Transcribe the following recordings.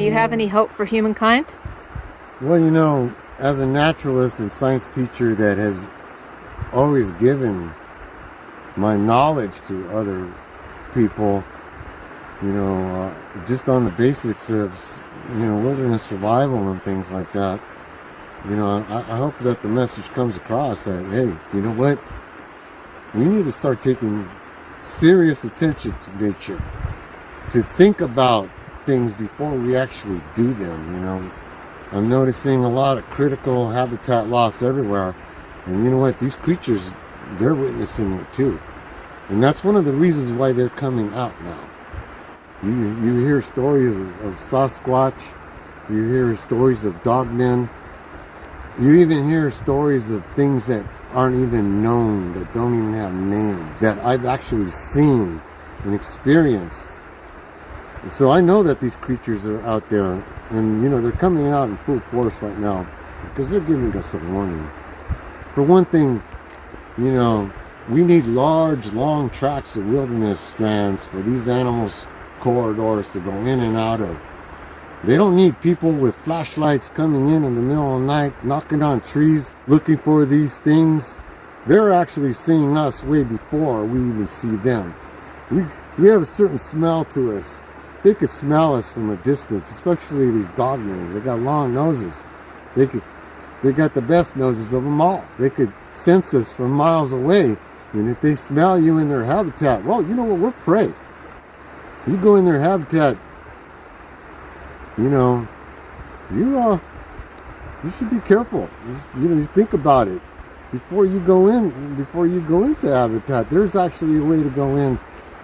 Do you have any hope for humankind? Well, you know, as a naturalist and science teacher that has always given my knowledge to other people, you know, just on the basics of, you know, wilderness survival and things like that, you know, I hope that the message comes across that, hey, you know what? We need to start taking serious attention to nature, to think about things before we actually do them, you know. I'm noticing a lot of critical habitat loss everywhere. And you know what? These creatures, they're witnessing it too. And that's one of the reasons why they're coming out now. You hear stories of Sasquatch. You hear stories of Dogman. You even hear stories of things that aren't even known, that don't even have names, that I've actually seen and experienced. And so I know that these creatures are out there, and you know, they're coming out in full force right now because they're giving us a warning. For one thing, you know, we need large, long tracts of wilderness strands for these animals' corridors to go in and out of. They don't need people with flashlights coming in the middle of the night, knocking on trees, looking for these things. They're actually seeing us way before we even see them. We have a certain smell to us. They could smell us from a distance, especially these dogmen. They got long noses. They got the best noses of them all. They could sense us from miles away. And if they smell you in their habitat, well, you know what? We're prey. You go in their habitat, you know, you should be careful. You think about it before you go in. Before you go into habitat, there's actually a way to go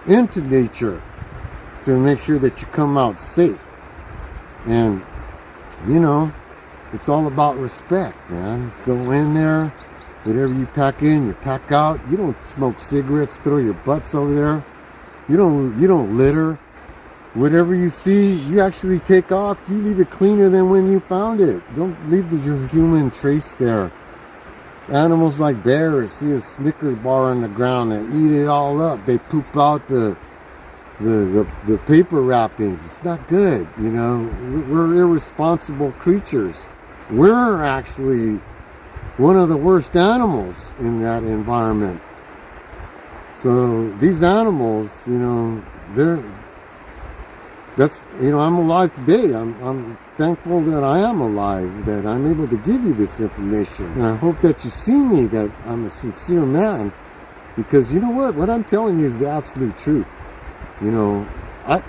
into nature to make sure that you come out safe. And you know, it's all about respect, man. Go in there, whatever you pack in, you pack out. You don't smoke cigarettes, throw your butts over there. You don't litter. Whatever you see, you actually take off. You leave it cleaner than when you found it. Don't leave your human trace there. Animals like bears see a Snickers bar on the ground, they eat it all up. They poop out the paper wrappings. It's not good, you know. We're irresponsible creatures. We're actually one of the worst animals in that environment. So these animals, you know, I'm alive today. I'm thankful that I am alive, that I'm able to give you this information. And I hope that you see me, that I'm a sincere man, because you know what I'm telling you is the absolute truth. You know, I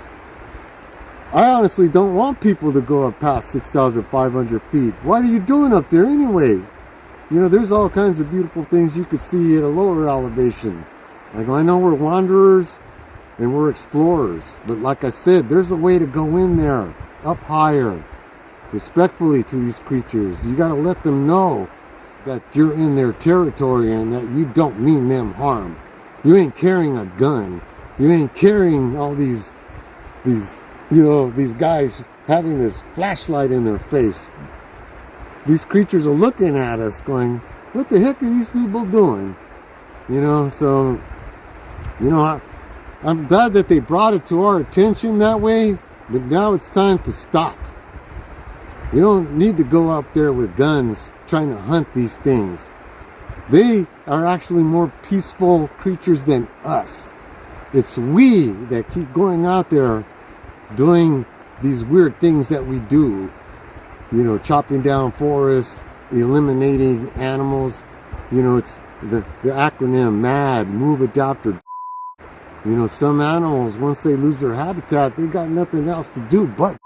honestly don't want people to go up past 6,500 feet. What are you doing up there anyway? You know, there's all kinds of beautiful things you could see at a lower elevation. Like, I know we're wanderers and we're explorers, but like I said, there's a way to go in there, up higher, respectfully to these creatures. You got to let them know that you're in their territory and that you don't mean them harm. You ain't carrying a gun. You ain't carrying all these guys having this flashlight in their face. These creatures are looking at us going, what the heck are these people doing? You know, so, you know, I'm glad that they brought it to our attention that way, but now it's time to stop. You don't need to go up there with guns trying to hunt these things. They are actually more peaceful creatures than us. It's we that keep going out there doing these weird things that we do. You know, chopping down forests, eliminating animals. You know, it's the acronym MAD, Move, Adapt, or you know, some animals, once they lose their habitat, they got nothing else to do but